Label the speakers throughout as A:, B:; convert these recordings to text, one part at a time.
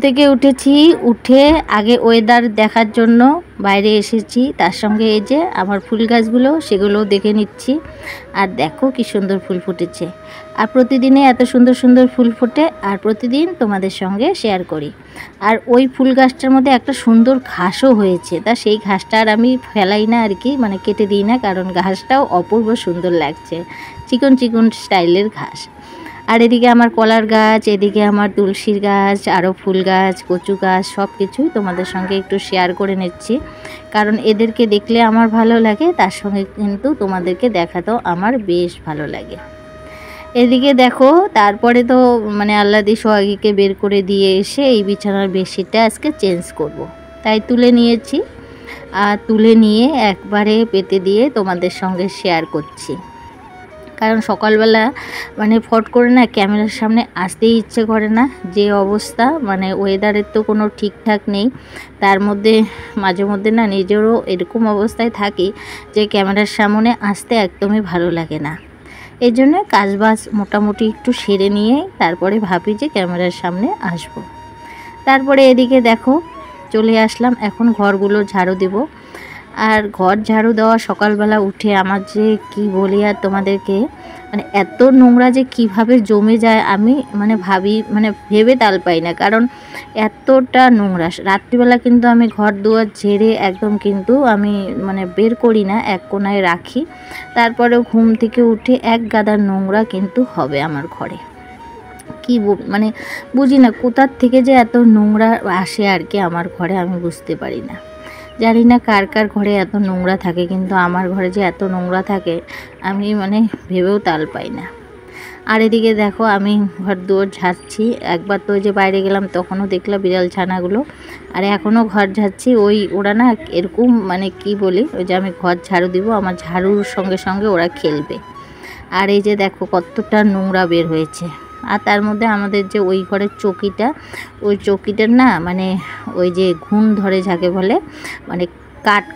A: থেকে উঠেছি, উঠে আগে ওয়েদার দেখার জন্য বাইরে এসেছি, তার সঙ্গে এই যে আমার ফুল গাছগুলো সেগুলোও দেখে নিচ্ছি। আর দেখো কি সুন্দর ফুল ফুটেছে। আর প্রতিদিনে এত সুন্দর সুন্দর ফুল ফোটে, আর প্রতিদিন তোমাদের সঙ্গে শেয়ার করি। আর ওই ফুল গাছটার মধ্যে একটা সুন্দর ঘাসও হয়েছে, তা সেই ঘাসটা আর আমি ফেলাই না আর কি, মানে কেটে দিই না, কারণ ঘাসটাও অপূর্ব সুন্দর লাগছে, চিকন চিকন স্টাইলের ঘাস। আর এদিকে আমার কলার গাছ, এদিকে আমার তুলসীর গাছ, আরও ফুল গাছ, কচু গাছ, সব কিছুই তোমাদের সঙ্গে একটু শেয়ার করে নিচ্ছি, কারণ এদেরকে দেখলে আমার ভালো লাগে, তার সঙ্গে কিন্তু তোমাদেরকে দেখাতেও আমার বেশ ভালো লাগে। এদিকে দেখো, তারপরে তো মানে আল্লাদি সোহাগীকে বের করে দিয়ে এসে এই বিছানার বেডশিটটা আজকে চেঞ্জ করব। তাই তুলে নিয়েছি, আর তুলে নিয়ে একবারে পেতে দিয়ে তোমাদের সঙ্গে শেয়ার করছি। কারণ সকালবেলা মানে ফট করে না ক্যামেরার সামনে আসতেই ইচ্ছে করে না, যে অবস্থা, মানে ওয়েদারের তো কোনো ঠিকঠাক নেই, তার মধ্যে মাঝে মধ্যে না নিজেরও এরকম অবস্থায় থাকি যে ক্যামেরার সামনে আসতে একদমই ভালো লাগে না। এই জন্য কাজবাজ মোটামুটি একটু সেরে নিয়ে তারপরে ভাবি যে ক্যামেরার সামনে আসব। তারপরে এদিকে দেখো চলে আসলাম, এখন ঘরগুলো ঝাড়ু দেব। আর ঘর ঝাড়ু দেওয়া সকালবেলা উঠে আমার যে কি বলি আর তোমাদেরকে, মানে এত নোংরা যে কিভাবে জমে যায় আমি মানে ভাবি, মানে ভেবে তাল পাই না, কারণ এতটা নোংরা। রাত্রিবেলা কিন্তু আমি ঘর দুয়ার ঝেড়ে একদম কিন্তু আমি মানে বের করি না, এক কোনায় রাখি, তারপরেও ঘুম থেকে উঠে এক গাদা নোংরা কিন্তু হবে আমার ঘরে। কি মানে বুঝি না কোথার থেকে যে এত নোংরা আসে আর কি আমার ঘরে, আমি বুঝতে পারি না। জানি না কার কার ঘরে এত নোংরা থাকে, কিন্তু আমার ঘরে যে এত নোংরা থাকে আমি মানে ভেবেও তাল পাই না। আর এদিকে দেখো আমি ঘর দুয়ার ঝাড়ছি, একবার তো ওই যে বাইরে গেলাম তখনও দেখলাম বিড়াল ছানাগুলো, আর এখনও ঘর ঝাড়ছি। ওরা না এরকম মানে কি বলি, ওই যে আমি ঘর ঝাড়ু দিব, আমার ঝাড়ুর সঙ্গে সঙ্গে ওরা খেলবে। আর এই যে দেখো কতটা নোংরা বের হয়েছে। আর তার মধ্যে আমাদের যে ওই ঘরের চৌকিটা, ওই চৌকিটার না মানে ওই যে ঘুণ ধরে যাকে বলে, মানে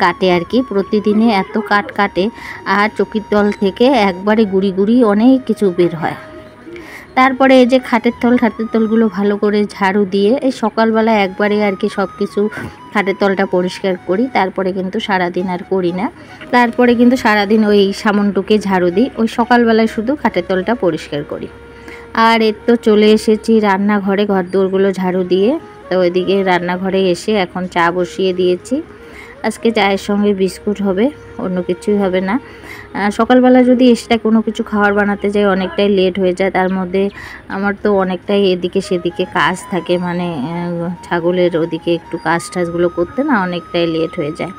A: কাটে আর কি, প্রতিদিনে এত কাটে, আর চৌকির তল থেকে একবারে গুড়ি গুড়ি অনেক কিছু বের হয়। তারপরে এই যে খাটের তলগুলো ভালো করে ঝাড়ু দিয়ে এই সকালবেলা একবারে আর কি সব কিছু খাটের তলটা পরিষ্কার করি, তারপরে কিন্তু সারাদিন আর করি না। তারপরে কিন্তু সারাদিন ওই সামনটুকে ঝাড়ু দিই, ওই সকালবেলায় শুধু খাটের তলটা পরিষ্কার করি। আর এর তো চলে এসেছি রান্নাঘরে ঘর দোরগুলো ঝাড়ু দিয়ে। তো ওইদিকে রান্নাঘরে এসে এখন চা বসিয়ে দিয়েছি। আজকে চায়ের সঙ্গে বিস্কুট হবে, অন্য কিছুই হবে না। সকালবেলা যদি এক্সট্রা কোনো কিছু খাবার বানাতে যাই অনেকটাই লেট হয়ে যায়, তার মধ্যে আমার তো অনেকটাই এদিকে সেদিকে কাজ থাকে, মানে ছাগলের ওদিকে একটু কাজগুলো করতে না অনেকটাই লেট হয়ে যায়,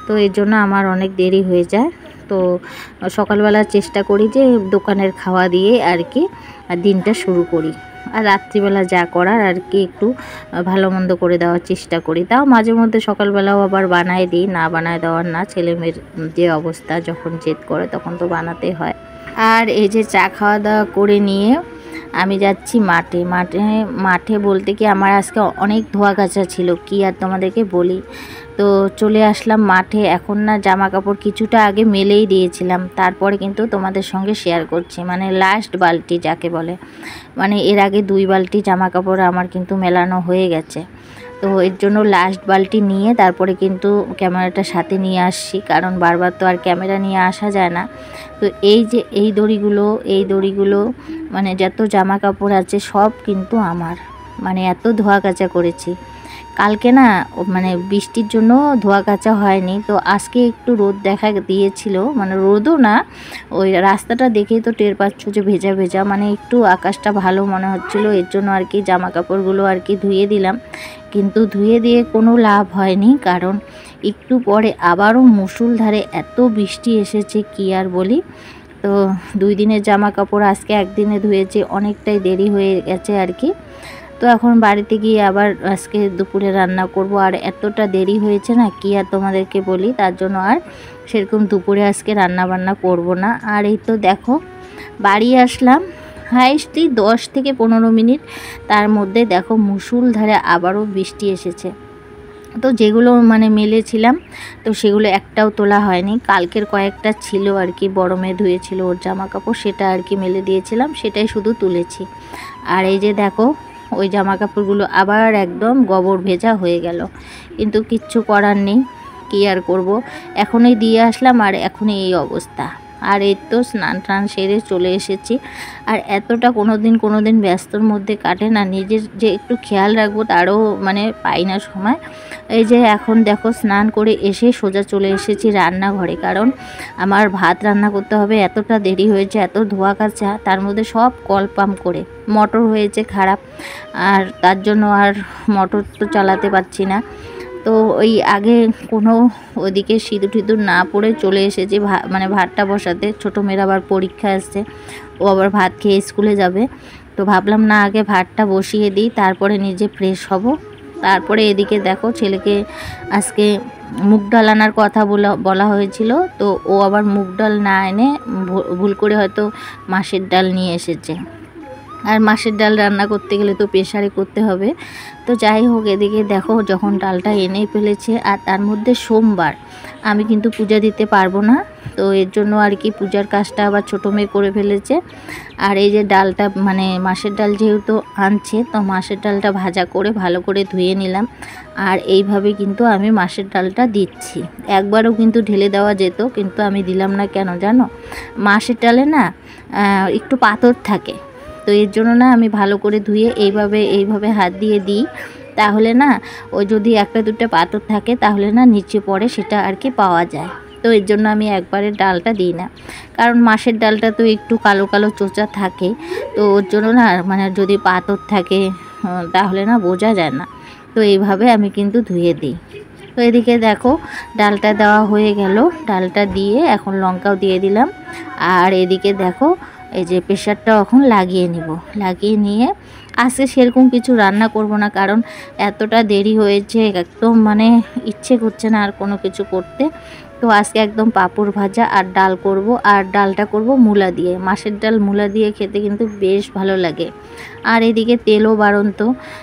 A: তো এর জন্য আমার অনেক দেরি হয়ে যায়। তো সকালবেলা চেষ্টা করি যে দোকানের খাওয়া দিয়ে আর কি দিনটা শুরু করি, আর রাত্রিবেলা যা করার আর কি একটু ভালো মন্দ করে দেওয়ার চেষ্টা করি। তাও মাঝে মধ্যে সকালবেলাও আবার বানায় দিই, না বানায় দেওয়ার না, ছেলেমেয়ের যে অবস্থা যখন জেদ করে তখন তো বানাতে হয়। আর এই যে চা খাওয়া দাওয়া করে নিয়ে আমি যাচ্ছি মাঠে বলতে কি আমার আজকে অনেক ধোয়া কাচা ছিল, কি আর তোমাদেরকে বলি। তো চলে আসলাম মাঠে। এখন না জামা কাপড় কিছুটা আগে মেলেই দিয়েছিলাম, তারপরে কিন্তু তোমাদের সঙ্গে শেয়ার করছি, মানে লাস্ট বালতি যাকে বলে, মানে এর আগে 2 বালতি জামা কাপড় আমার কিন্তু মেলানো হয়ে গেছে। তো এর জন্য লাস্ট বালতি নিয়ে তারপরে কিন্তু ক্যামেরাটা সাথে নিয়ে আসছি, কারণ বারবার তো আর ক্যামেরা নিয়ে আসা যায় না। তো এই যে এই দড়িগুলো মানে যত জামা কাপড় আছে সব কিন্তু আমার, মানে এত ধোয়া কাচা করেছি। কালকে না মানে বৃষ্টির জন্য ধোয়া কাচা হয়নি, তো আজকে একটু রোদ দেখা দিয়েছিল, মানে রোদও না, ওই রাস্তাটা দেখেই তো টের পাচ্ছ যে ভেজা ভেজা, মানে একটু আকাশটা ভালো মনে হচ্ছিল, এর জন্য আর কি জামা কাপড়গুলো আর কি ধুয়ে দিলাম। কিন্তু ধুয়ে দিয়ে কোনো লাভ হয়নি, কারণ একটু পরে আবারও মুষলধারে এত বৃষ্টি এসেছে কি আর বলি। তো 2 দিনের জামা কাপড় আজকে একদিনে ধুয়েছি, অনেকটাই দেরি হয়ে গেছে আর কি। তো এখন বাড়িতে গিয়ে আবার আজকে দুপুরে রান্না করব, আর এতটা দেরি হয়েছে না কি আর তোমাদেরকে বলি, তার জন্য আর সেরকম দুপুরে আজকে রান্না বান্না করব না। আর এই তো দেখো বাড়ি আসলাম হাইস্টলি 10 থেকে 15 মিনিট, তার মধ্যে দেখো মুষলধারে আবারও বৃষ্টি এসেছে। তো যেগুলো মানে মেলেছিলাম তো সেগুলো একটাও তোলা হয়নি, কালকের কয়েকটা ছিল আর কি, বড় মেয়ে ধুয়েছিল ওর জামা কাপড়, সেটা আর কি মেলে দিয়েছিলাম, সেটাই শুধু তুলেছি। আর এই যে দেখো ওই জামা কাপড়গুলো আবার একদম গোবর ভেজা হয়ে গেল, কিন্তু কিচ্ছু করার নেই, কী আর করব। এখনই দিয়ে আসলাম আর এখনই এই অবস্থা। আর এই তো স্নান টান সেরে চলে এসেছি। আর এতটা কোনো দিন ব্যস্তর মধ্যে কাটে না, নিজের যে একটু খেয়াল রাখবো তারও মানে পাই না সময়। এই যে এখন দেখো স্নান করে এসে সোজা চলে এসেছি রান্নাঘরে, কারণ আমার ভাত রান্না করতে হবে। এতটা দেরি হয়েছে, এত ধোয়া কাচা, তার মধ্যে সব কল পাম্প করে মোটর হয়েছে খারাপ, আর তার জন্য আর মোটর তো চালাতে পারছি না। তো ওই আগে কোনো ওদিকে সিঁদুর টিঁদুর না পড়ে চলে এসেছি মানে ভাতটা বসাতে। ছোটো মেয়ের আবার পরীক্ষা আসছে, ও আবার ভাত খেয়ে স্কুলে যাবে। তো ভাবলাম না, আগে ভাতটা বসিয়ে দিই, তারপরে নিজে ফ্রেশ হব। তারপরে এদিকে দেখো ছেলেকে আজকে মুগ ডাল আনার কথা বলা হয়েছিল, তো ও আবার মুগ ডাল না এনে ভুল করে হয়তো মাছের ডাল নিয়ে এসেছে। আর মাছের ডাল রান্না করতে গেলে তো প্রেসারে করতে হবে। তো যাই হোক, এদিকে দেখো যখন ডালটা এনে ফেলেছে, আর তার মধ্যে সোমবার, আমি কিন্তু পূজা দিতে পারবো না, তো এর জন্য আর কি পূজার কাজটা আবার ছোটো মেয়ে করে ফেলেছে। আর এই যে ডালটা মানে মাছের ডাল যেহেতু আনছে, তো মাছের ডালটা ভাজা করে ভালো করে ধুয়ে নিলাম। আর এইভাবে কিন্তু আমি মাছের ডালটা দিচ্ছি। একবারও কিন্তু ঢেলে দেওয়া যেত, কিন্তু আমি দিলাম না। কেন জানো? মাছের ডালে না একটু পাথর থাকে, তো এর জন্য না আমি ভালো করে ধুয়ে এইভাবে হাত দিয়ে দিই। তাহলে না ওই যদি একটা দুটো পাথর থাকে তাহলে না নিচে পড়ে, সেটা আর কি পাওয়া যায়। তো এর জন্য আমি একবারে ডালটা দিই না, কারণ মাছের ডালটা তো একটু কালো কালো চোচা থাকে, তো ওর জন্য না মানে যদি পাথর থাকে তাহলে না বোঝা যায় না। তো এইভাবে আমি কিন্তু ধুয়ে দিই। তো এদিকে দেখো ডালটা দেওয়া হয়ে গেল, ডালটা দিয়ে এখন লঙ্কাও দিয়ে দিলাম। আর এদিকে দেখো এই যে প্রেশারটা এখন লাগিয়ে নিব, লাগিয়ে নিয়ে আজকে সেরকম কিছু রান্না করব না, কারণ এতটা দেরি হয়েছে, একদম মানে ইচ্ছে করছে না আর কোনো কিছু করতে। তো আজকে একদম পাঁপড় ভাজা আর ডাল করব, আর ডালটা করব মূলা দিয়ে। মাছের ডাল মূলা দিয়ে খেতে কিন্তু বেশ ভালো লাগে। আর এদিকে তেলও বাড়ন্ত,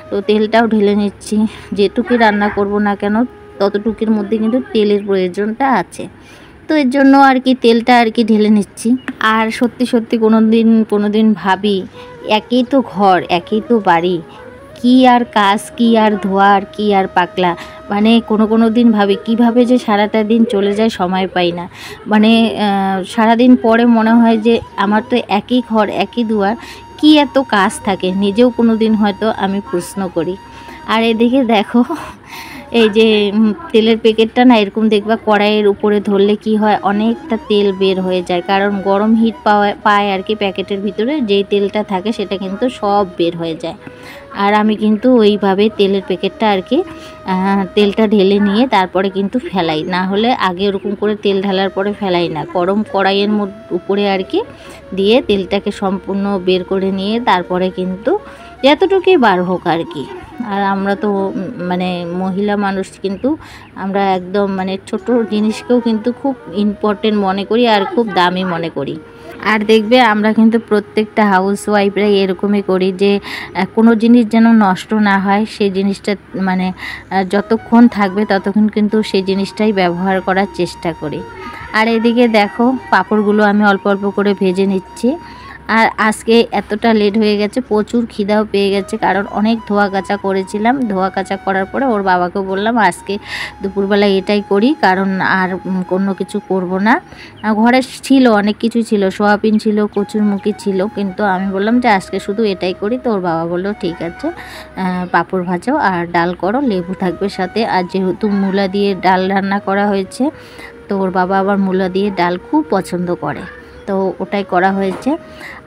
A: তো তেলটাও ঢেলে নিচ্ছি। যেটুকুই রান্না করব না কেন ততটুকুর মধ্যে কিন্তু তেলের প্রয়োজনটা আছে, তো এর জন্য আর কি তেলটা আর কি ঢেলে নিচ্ছি। আর সত্যি কোনো দিন ভাবি, একই তো ঘর, একই তো বাড়ি, কি আর কাজ, কি আর ধোয়া, আর কি আর পাকলা, মানে কোনো দিন ভাবি কিভাবে যে সারাটা দিন চলে যায় সময় পাই না। মানে সারাদিন পরে মনে হয় যে আমার তো একই ঘর, একই দুয়ার, কি এত কাজ থাকে, নিজেও কোনো দিন হয়তো আমি প্রশ্ন করি। আর এদিকে দেখো এই যে তেলের প্যাকেটটা না এরকম দেখবা কড়াইয়ের উপরে ধরলে কি হয়, অনেকটা তেল বের হয়ে যায়, কারণ গরম হিট পায় আর কি প্যাকেটের ভিতরে, যেই তেলটা থাকে সেটা কিন্তু সব বের হয়ে যায়। আর আমি কিন্তু ওইভাবে তেলের প্যাকেটটা আর কি তেলটা ঢেলে নিয়ে তারপরে কিন্তু ফেলাই, না হলে আগে ওরকম করে তেল ঢালার পরে ফেলাই না, গরম কড়াইয়ের উপরে আর কি দিয়ে তেলটাকে সম্পূর্ণ বের করে নিয়ে তারপরে কিন্তু যতটুকুই বার হোক আর কি। আর আমরা তো মানে মহিলা মানুষ, কিন্তু আমরা একদম মানে ছোট জিনিসকেও কিন্তু খুব ইম্পর্টেন্ট মনে করি আর খুব দামি মনে করি। আর দেখবে আমরা কিন্তু প্রত্যেকটা হাউস ওয়াইফরাই এরকমই করি, যে কোনো জিনিস যেন নষ্ট না হয়, সেই জিনিসটা মানে যতক্ষণ থাকবে ততক্ষণ কিন্তু সেই জিনিসটাই ব্যবহার করার চেষ্টা করি। আর এদিকে দেখো পাঁপড়গুলো আমি অল্প অল্প করে ভেজে নিচ্ছি। আর আজকে এতটা লেট হয়ে গেছে, প্রচুর খিদাও পেয়ে গেছে, কারণ অনেক ধোয়া কাচা করেছিলাম। ধোয়া কাচা করার পরে ওর বাবাকে বললাম আজকে দুপুরবেলা এটাই করি, কারণ আর কোনো কিছু করব না। ঘরে ছিল অনেক কিছু, ছিল সোয়াবিন ছিল, কচুরমুখী ছিল, কিন্তু আমি বললাম যে আজকে শুধু এটাই করি। তো ওর বাবা বললো ঠিক আছে, পাঁপড় ভাজাও আর ডাল করো, লেবু থাকবে সাথে। আর যেহেতু মূলা দিয়ে ডাল রান্না করা হয়েছে, তো ওর বাবা আবার মূলা দিয়ে ডাল খুব পছন্দ করে, তো ওটাই করা হয়েছে।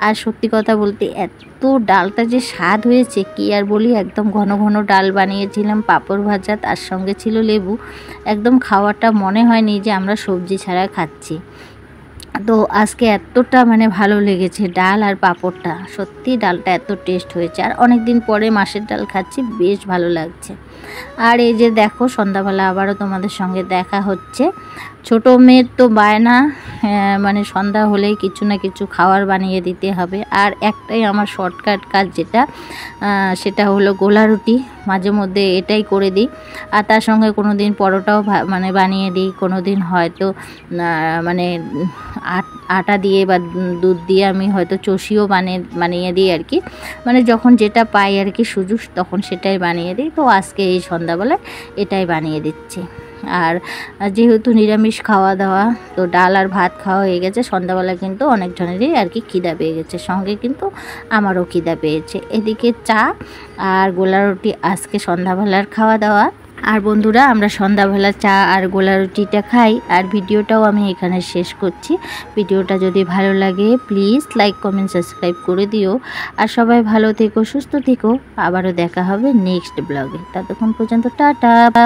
A: আর সত্যি কথা বলতে এত ডালটা যে স্বাদ হয়েছে কি আর বলি, একদম ঘন ঘন ডাল বানিয়েছিলাম, পাঁপড় ভাজা, তার সঙ্গে ছিল লেবু। একদম খাওয়াটা মনে হয়নি যে আমরা সবজি ছাড়া খাচ্ছি। তো আজকে এতটা মানে ভালো লেগেছে ডাল আর পাঁপড়টা, সত্যি ডালটা এত টেস্ট হয়েছে। আর অনেক দিন পরে মাছের ডাল খাচ্ছি, বেশ ভালো লাগছে। আর এই যে দেখো সন্ধ্যাবেলা আবারও তোমাদের সঙ্গে দেখা হচ্ছে। ছোটো মেয়ের তো বায়না, মানে সন্ধ্যা হলেই কিছু না কিছু খাবার বানিয়ে দিতে হবে। আর একটাই আমার শর্টকাট কাজ যেটা, সেটা হলো গোলা রুটি। মাঝে মধ্যে এটাই করে দিই। আর তার সঙ্গে কোনো দিন পরোটাও মানে বানিয়ে দিই, কোনো দিন হয়তো মানে আটা দিয়ে বা দুধ দিয়ে আমি হয়তো চষিও বানিয়ে দিই আর কি, মানে যখন যেটা পাই আর কি সুযোগ তখন সেটাই বানিয়ে দিই। তো আজকে এই সন্ধ্যাবেলায় এটাই বানিয়ে দিচ্ছি। আর যেহেতু নিরামিষ খাওয়া দাওয়া, তো ডাল আর ভাত খাওয়া হয়ে গেছে, সন্ধ্যাবেলা কিন্তু অনেক জনেরই আর কি খিদা পেয়ে গেছে, সঙ্গে কিন্তু আমারও খিদা পেয়েছে। এদিকে চা আর গোলা রুটি আজকে সন্ধ্যাবেলার খাওয়া দাওয়া। আর বন্ধুরা, আমরা সন্ধ্যাবেলা চা আর গোলা রুটিটা খাই। আর ভিডিওটাও আমি এখানে শেষ করছি। ভিডিওটা যদি ভালো লাগে প্লিজ লাইক কমেন্ট সাবস্ক্রাইব করে দিও। আর সবাই ভালো থেকো, সুস্থ থেকো। আবারও দেখা হবে নেক্সট ব্লগে। ততক্ষণ পর্যন্ত টাটা।